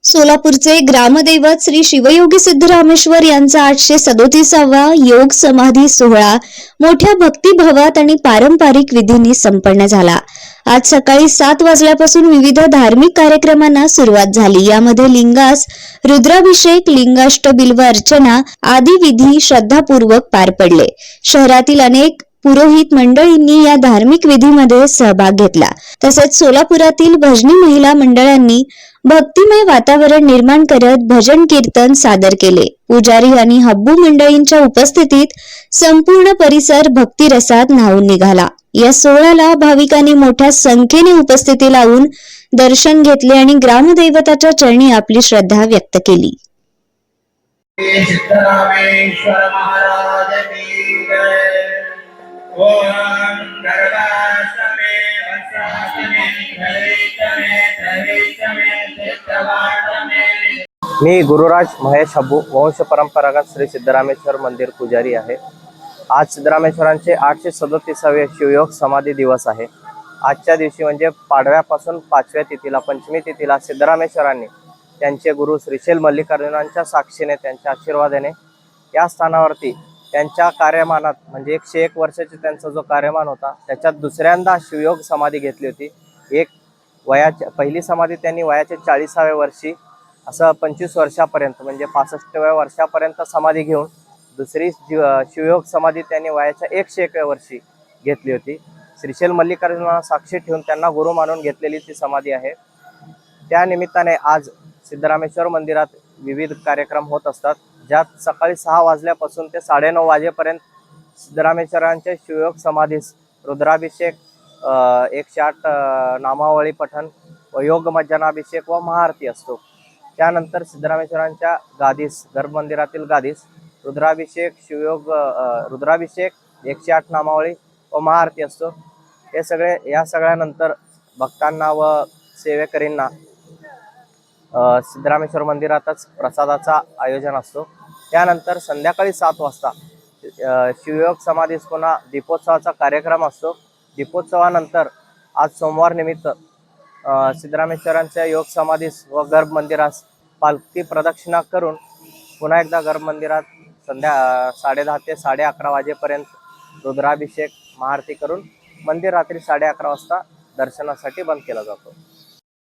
सोलापूरचे ग्रामदैवत श्री शिवयोगी सिद्धरामेश्वर यांचा 837वा योग समाधी सोहळा मोठ्या भक्तिभावात आणि पारंपरिक विधींनी संपन्न झाला। आज सकाळी 7 वाजल्यापासून विविध धार्मिक कार्यक्रमांना सुरुवात झाली। यामध्ये लिंगास रुद्राभिषेक, लिंगाष्टबिल्व अर्चना आदी विधी श्रद्धापूर्वक पार पडले। शहरातील अनेक पुरोहित मंडळींनी या धार्मिक विधीमध्ये सहभाग घेतला। तसेच सोलापुरातील भजनी महिला मंडळांनी भक्तिमय वातावरण निर्माण करत भजन कीर्तन सादर केले। पुजारी आणि हब्बू मंडळींच्या उपस्थितीत संपूर्ण परिसर भक्तिरसात न्हाऊन निघाला। या सोहळ्याला भाविकांनी मोठ्या संख्येने उपस्थिती लावून दर्शन घेतले आणि ग्रामदैवताच्या चरणी आपली श्रद्धा व्यक्त केली। सिद्धरामेश्वर महाराज की जय। ओम गर्भाष्टमे वत्साष्टमे धरिष्टमे धरिष्टमे सिद्धवाष्टमे। मी गुरुराज महेश हब्बू, वंश परंपरागत श्री सिद्धरामेश्वर मंदिर पुजारी आहे। आज सिद्धरामेश्वरांचे 837वे शिवयोग समाधी दिवस आहे। आजच्या दिवशी म्हणजे पाडव्यापासून 5व्या तिथीला पंचमी तिथीला सिद्धरामेश्वरांनी त्यांचे गुरु श्रीशैल मल्लिकार्जुनांच्या साक्षीने त्यांच्या आशीर्वादाने या स्थानावरती त्यांच्या कार्यमानात म्हणजे 101 वर्षाचे त्यांचा जो कार्यमान होता त्याच्यात दुसऱ्यांदा शिवयोग समाधी घेतली होती। पहिली समाधी त्यांनी वयाच्या 40व्या वर्षी असं 25 वर्षापर्यंत म्हणजे 65व्या वर्षापर्यंत समाधी घेऊन दुसरी शिवयोग समाधी त्यांनी वयाच्या 101व्या वर्षी घेतली होती। श्रीशैल मल्लिकार्जुनांना साक्षी ठेवून त्यांना गुरु मानून घेतलेली ती समाधी आहे। त्या निमित्ताने आज सिद्धरामेश्वर मंदिरात विविध कार्यक्रम होत असतात, ज्यात सकाळी 6 वाजल्यापासून ते 9:30 वाजेपर्यंत सिद्धरामेश्वरांच्या शिवयोग समाधीस रुद्राभिषेक, 108 नामावळी पठण व योग मज्जनाभिषेक व महाआरती असतो। त्यानंतर सिद्धरामेश्वरांच्या गादीस, गर्भमंदिरातील गादीस रुद्राभिषेक, रुद्राभिषेक, 108 नामावळी व महाआरती असतो। या सगळ्यानंतर भक्तांना व सेवेकरींना सिद्धरामेश्वर मंदिरातच प्रसादाचा आयोजन असतो। त्यानंतर संध्याकाळी 7 वाजता शिवयोग समाधीस पुन्हा दीपोत्सवाचा कार्यक्रम असतो। दीपोत्सवानंतर आज सोमवार निमित्त सिद्धरामेश्वरांच्या योग समाधीस व गर्भ मंदिरास पालखी प्रदक्षिणा करून पुन्हा एकदा गर्भ मंदिरात 10:30 ते 11:30 वाजेपर्यंत रुद्राभिषेक, महाआरती करून मंदिर रात्री 11:30 वाजता दर्शनासाठी बंद केला जातो।